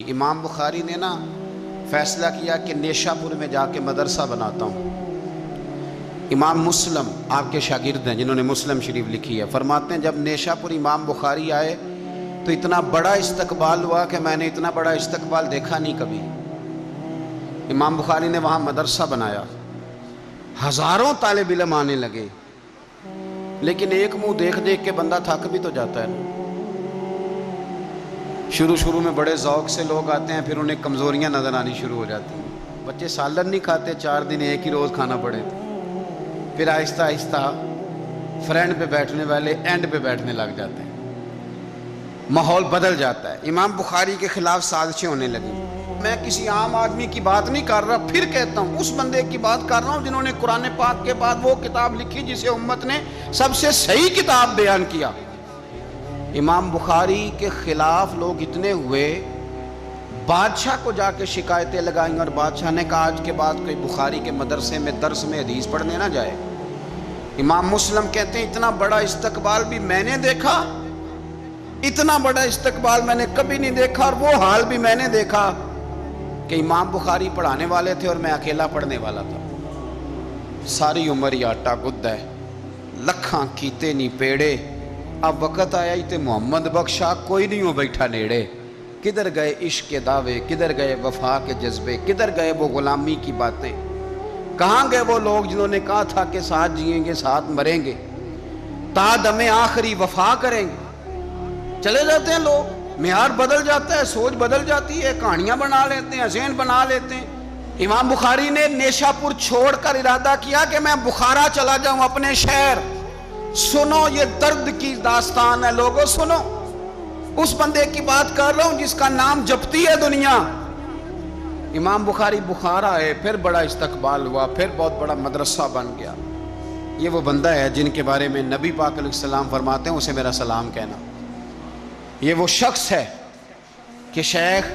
امام بخاری نے فیصلہ کیا کہ نیشاپور میں جا کے مدرسہ بناتا ہوں۔ امام مسلم آپ کے شاگرد ہیں جنہوں نے مسلم شریف لکھی ہے، فرماتے ہیں جب نیشاپور امام بخاری آئے تو اتنا بڑا استقبال ہوا کہ میں نے اتنا بڑا استقبال دیکھا نہیں کبھی۔ امام بخاری نے وہاں مدرسہ بنایا، ہزاروں طالب علم آنے لگے، لیکن ایک منہ دیکھ دیکھ کے بندہ تھک بھی تو جاتا ہے۔ شروع میں بڑے ذوق سے لوگ آتے ہیں، پھر انہیں کمزوریاں نظر آنی شروع ہو جاتی ہیں۔ بچے سالن نہیں کھاتے، 4 دن ایک ہی روز کھانا پڑے، پھر آہستہ آہستہ فرنٹ پہ بیٹھنے والے اینڈ پہ بیٹھنے لگ جاتے ہیں، ماحول بدل جاتا ہے۔ امام بخاری کے خلاف سازشیں ہونے لگی۔ میں کسی عام آدمی کی بات نہیں کر رہا، پھر کہتا ہوں اس بندے کی بات کر رہا ہوں جنہوں نے قرآن پاک کے بعد وہ کتاب لکھی جسے امت نے سب سے صحیح کتاب بیان کیا۔ امام بخاری کے خلاف لوگ اتنے ہوئے، بادشاہ کو جا کے شکایتیں لگائیں، اور بادشاہ نے کہا آج کے بعد کوئی بخاری کے مدرسے میں درس میں حدیث پڑھنے نہ جائے۔ امام مسلم کہتے ہیں اتنا بڑا استقبال بھی میں نے دیکھا، اتنا بڑا استقبال میں نے کبھی نہیں دیکھا، اور وہ حال بھی میں نے دیکھا کہ امام بخاری پڑھانے والے تھے اور میں اکیلا پڑھنے والا تھا۔ ساری عمر ہی آٹا گد ہے، لکھاں کیتے نہیں پیڑے، اب وقت آیا ہی تے محمد بخشا کوئی نہیں ہو بیٹھا نیڑے۔ کدھر گئے عشق کے دعوے، کدھر گئے وفا کے جذبے، کدھر گئے وہ غلامی کی باتیں، کہاں گئے وہ لوگ جنہوں نے کہا تھا کہ ساتھ جئیں گے ساتھ مریں گے، تا دم آخری وفا کریں گے۔ چلے جاتے ہیں لوگ، معیار بدل جاتا ہے، سوچ بدل جاتی ہے، کہانیاں بنا لیتے ہیں، ذہن بنا لیتے ہیں۔ امام بخاری نے نیشاپور چھوڑ کر ارادہ کیا کہ میں بخارا چلا جاؤں، اپنے شہر۔ سنو یہ درد کی داستان ہے لوگوں، سنو، اس بندے کی بات کر رہا ہوں جس کا نام جپتی ہے دنیا۔ امام بخاری بخارا آئے، پھر بڑا استقبال ہوا، پھر بہت بڑا مدرسہ بن گیا۔ یہ وہ بندہ ہے جن کے بارے میں نبی پاک علیہ السلام فرماتے ہیں اسے میرا سلام کہنا۔ یہ وہ شخص ہے کہ شیخ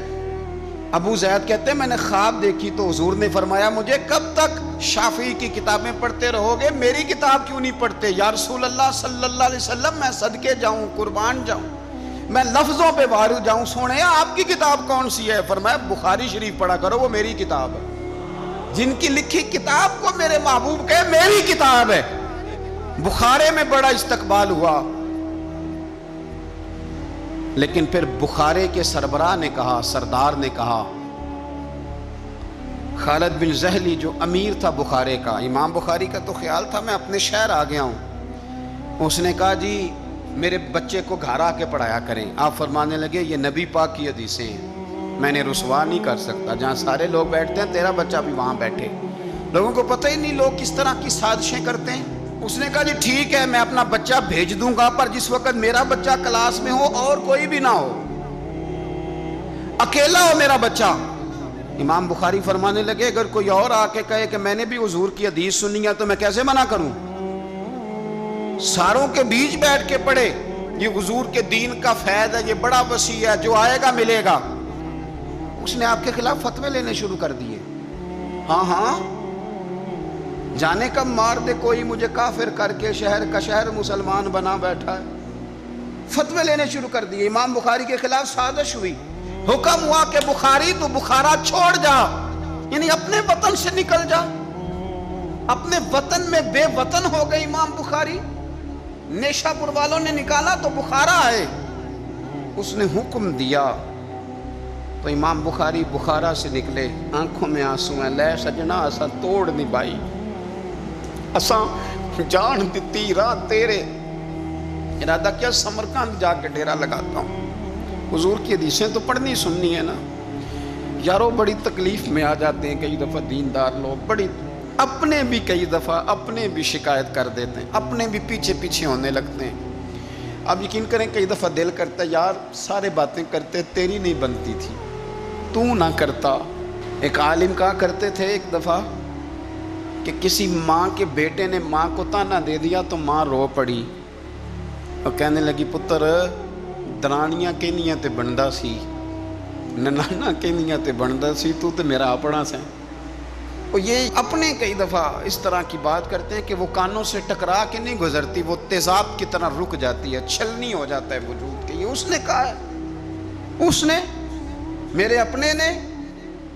ابو زید کہتے ہیں میں نے خواب دیکھی تو حضور نے فرمایا مجھے کب تک شافعی کی کتابیں پڑھتے رہو گے، میری کتاب کیوں نہیں پڑھتے؟ یا رسول اللہ صلی اللہ علیہ وسلم میں صدقے جاؤں، قربان جاؤں، میں لفظوں پہ بھارو جاؤں، سونے آپ کی کتاب کون سی ہے؟ فرمایا بخاری شریف پڑھا کرو، وہ میری کتاب ہے۔ جن کی لکھی کتاب کو میرے محبوب کہے میری کتاب ہے۔ بخارے میں بڑا استقبال ہوا، لیکن پھر بخارے کے سربراہ نے کہا، سردار نے کہا، خالد بن زہلی جو امیر تھا بخارے کا، امام بخاری کا تو خیال تھا میں اپنے شہر آ گیا ہوں، اس نے کہا جی میرے بچے کو گھر آ کے پڑھایا کریں۔ آپ فرمانے لگے یہ نبی پاک کی حدیثیں ہیں، میں نے رسوا نہیں کر سکتا، جہاں سارے لوگ بیٹھتے ہیں تیرا بچہ بھی وہاں بیٹھے۔ لوگوں کو پتہ ہی نہیں لوگ کس طرح کی سازشیں کرتے ہیں۔ اس نے کہا جی ٹھیک ہے میں اپنا بچہ بھیج دوں گا، پر جس وقت میرا بچہ کلاس میں ہو اور کوئی بھی نہ ہو، اکیلا ہو میرا بچہ۔ امام بخاری فرمانے لگے اگر کوئی اور آ کے کہے کہ میں نے بھی حضور کی حدیث سنی ہے تو میں کیسے منع کروں؟ ساروں کے بیچ بیٹھ کے پڑھے، یہ حضور کے دین کا فیض ہے، یہ بڑا وسیع ہے، جو آئے گا ملے گا۔ اس نے آپ کے خلاف فتوے لینے شروع کر دیے۔ ہاں جانے کب مار دے کوئی مجھے کافر کر کے، شہر کا شہر مسلمان بنا بیٹھا ہے۔ فتوے لینے شروع کر دیے، امام بخاری کے خلاف سازش ہوئی، حکم ہوا کہ بخاری تو بخارا چھوڑ جا، یعنی اپنے وطن سے نکل جا۔ اپنے وطن میں بے وطن ہو گئے امام بخاری، نیشاپور والوں نے نکالا تو بخارا آئے۔ اس نے حکم دیا تو امام بخاری بخارا سے نکلے، آنکھوں میں آنسو ہیں، لے سجنا اسا توڑ نہیں بائی، اساں جان دیتی راہ تیرے، ارادہ کیا سمرقند جا کے ڈیرا لگاتا ہوں، حضور کی حدیثیں تو پڑھنی سننی ہے نا۔ یارو بڑی تکلیف میں آ جاتے ہیں کئی دفعہ دیندار لوگ، بڑی اپنے بھی کئی دفعہ اپنے بھی شکایت کر دیتے ہیں، اپنے بھی پیچھے ہونے لگتے ہیں۔ اب یقین کریں کئی دفعہ دل کرتا ہے یار سارے باتیں کرتے تیری نہیں بنتی تھی، تو نہ کرتا۔ ایک عالم کہا کرتے تھے ایک دفعہ کہ کسی ماں کے بیٹے نے ماں کو تانا دے دیا تو ماں رو پڑی اور کہنے لگی پتر درانیاں کہنیاں تے بندا سی، ننانا کہنیاں تے بندا سی، تو تے میرا اپنا سے۔ اور یہ اپنے کئی دفعہ اس طرح کی بات کرتے ہیں کہ وہ کانوں سے ٹکرا کے نہیں گزرتی، وہ تیزاب کی طرح رک جاتی ہے، چھلنی ہو جاتا ہے وجود کے۔ یہ اس نے کہا ہے، اس نے میرے اپنے نے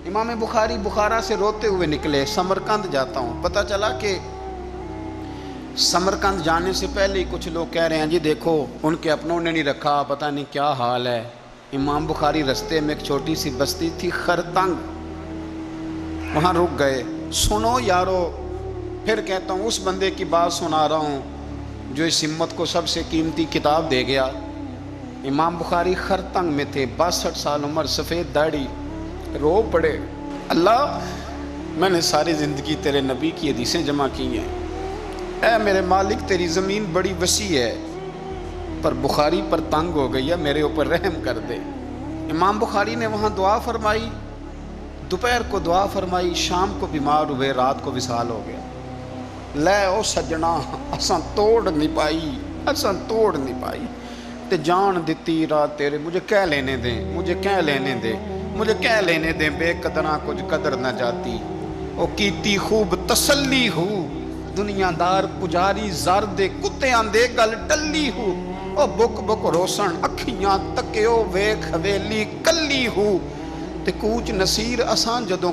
امام بخاری بخارا سے روتے ہوئے نکلے، سمرقند جاتا ہوں، پتہ چلا کہ سمرقند جانے سے پہلے ہی کچھ لوگ کہہ رہے ہیں جی دیکھو ان کے اپنوں نے نہیں رکھا، پتہ نہیں کیا حال ہے۔ امام بخاری رستے میں ایک چھوٹی سی بستی تھی خرتنگ، وہاں رک گئے۔ سنو یارو، پھر کہتا ہوں اس بندے کی بات سنا رہا ہوں جو اس ہمت کو سب سے قیمتی کتاب دے گیا۔ امام بخاری خرتنگ میں تھے، 62 سال عمر، سفید داڑھی، رو پڑے، اللہ میں نے ساری زندگی تیرے نبی کی حدیثیں جمع کی ہیں، اے میرے مالک تیری زمین بڑی وسیع ہے پر بخاری پر تنگ ہو گئی ہے، میرے اوپر رحم کر دے۔ امام بخاری نے وہاں دعا فرمائی، دوپہر کو دعا فرمائی، شام کو بیمار ہوئے، رات کو وصال ہو گیا۔ لے او سجنا اساں توڑ نہیں پائی تے جان دیتی رات تیرے، مجھے کہہ لینے دیں بے قدراں کچھ قدر نہ جاتی، او کیتی خوب تسلی ہو، دنیا دار پجاری زردے کتے آندے گل ٹلی ہو، او بک روسن اکھیاں تکیو ویکھ حویلی کلی ہو، تے کوچ نصیر اساں جدوں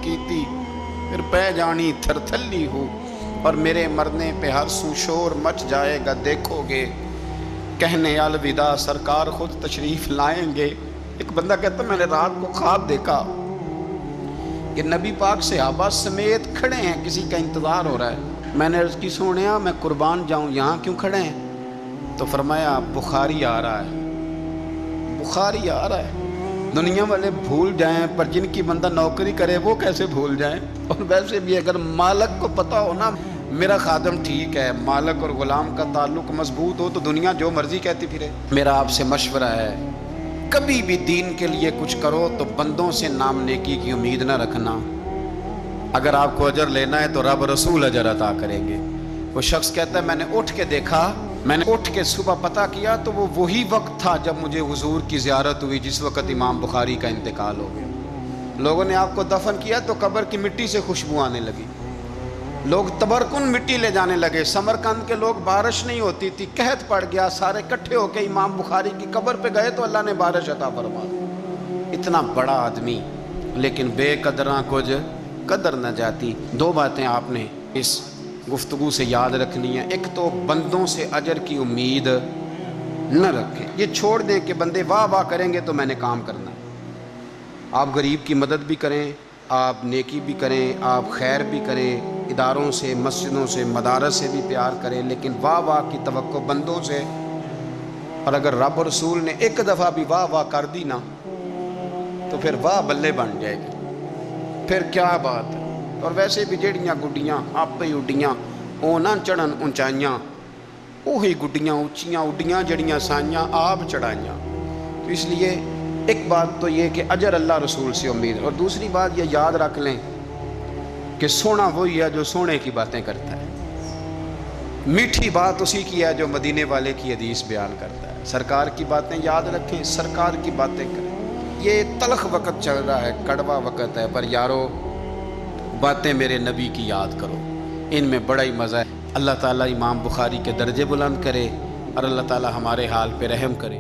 کیتی پھر پہ جانی تھر تھلی ہو، اور میرے مرنے پہ ہر سو شور مچ جائے گا، دیکھو گے کہنے الوداع سرکار خود تشریف لائیں گے۔ ایک بندہ کہتا میں نے رات کو خواب دیکھا کہ نبی پاک صحابہ سمیت کھڑے ہیں، کسی کا انتظار ہو رہا ہے۔ میں نے عرض کی سونیا میں قربان جاؤں، یہاں کیوں کھڑے ہیں؟ تو فرمایا بخاری آ رہا ہے۔ دنیا والے بھول جائیں پر جن کی بندہ نوکری کرے وہ کیسے بھول جائیں؟ اور ویسے بھی اگر مالک کو پتہ ہو نا میرا خادم ٹھیک ہے، مالک اور غلام کا تعلق مضبوط ہو تو دنیا جو مرضی کہتی پھرے۔ میرا آپ سے مشورہ ہے کبھی بھی دین کے لیے کچھ کرو تو بندوں سے نام نیکی کی امید نہ رکھنا، اگر آپ کو اجر لینا ہے تو رب رسول اجر عطا کریں گے۔ وہ شخص کہتا ہے میں نے اٹھ کے دیکھا، میں نے اٹھ کے صبح پتہ کیا تو وہ وہی وقت تھا جب مجھے حضور کی زیارت ہوئی جس وقت امام بخاری کا انتقال ہو گیا۔ لوگوں نے آپ کو دفن کیا تو قبر کی مٹی سے خوشبو آنے لگی، لوگ تبرکن مٹی لے جانے لگے۔ سمرقند کے لوگ بارش نہیں ہوتی تھی، قحط پڑ گیا، سارے کٹھے ہو کے امام بخاری کی قبر پہ گئے تو اللہ نے بارش عطا فرما دی۔ اتنا بڑا آدمی لیکن بے قدراں کچھ قدر نہ جاتی۔ دو باتیں آپ نے اس گفتگو سے یاد رکھنی ہے، ایک تو بندوں سے اجر کی امید نہ رکھیں، یہ چھوڑ دیں کہ بندے واہ واہ کریں گے تو میں نے کام کرنا ہے۔ آپ غریب کی مدد بھی کریں، آپ نیکی بھی کریں، آپ خیر بھی کریں، اداروں سے، مسجدوں سے، مدارس سے بھی پیار کریں، لیکن واہ واہ کی توقع بندوں سے، اور اگر رب اور رسول نے ایک دفعہ بھی واہ واہ کر دی نا تو پھر واہ بلے بن جائے گی، پھر کیا بات ہے۔ اور ویسے بھی جڑیاں گڈیاں آپ ہی اڈیاں او نہ چڑھن اونچائیاں، وہی گڈیاں اونچیاں اڈیاں جڑیاں سائیاں آپ چڑھائیاں۔ تو اس لیے ایک بات تو یہ کہ اجر اللہ رسول سے امید، اور دوسری بات یہ یاد رکھ لیں کہ سونا وہی ہے جو سونے کی باتیں کرتا ہے، میٹھی بات اسی کی ہے جو مدینے والے کی حدیث بیان کرتا ہے۔ سرکار کی باتیں یاد رکھیں، سرکار کی باتیں کریں۔ یہ تلخ وقت چل رہا ہے، کڑوا وقت ہے، پر یارو باتیں میرے نبی کی یاد کرو، ان میں بڑا ہی مزہ ہے۔ اللہ تعالیٰ امام بخاری کے درجے بلند کرے اور اللہ تعالیٰ ہمارے حال پہ رحم کرے۔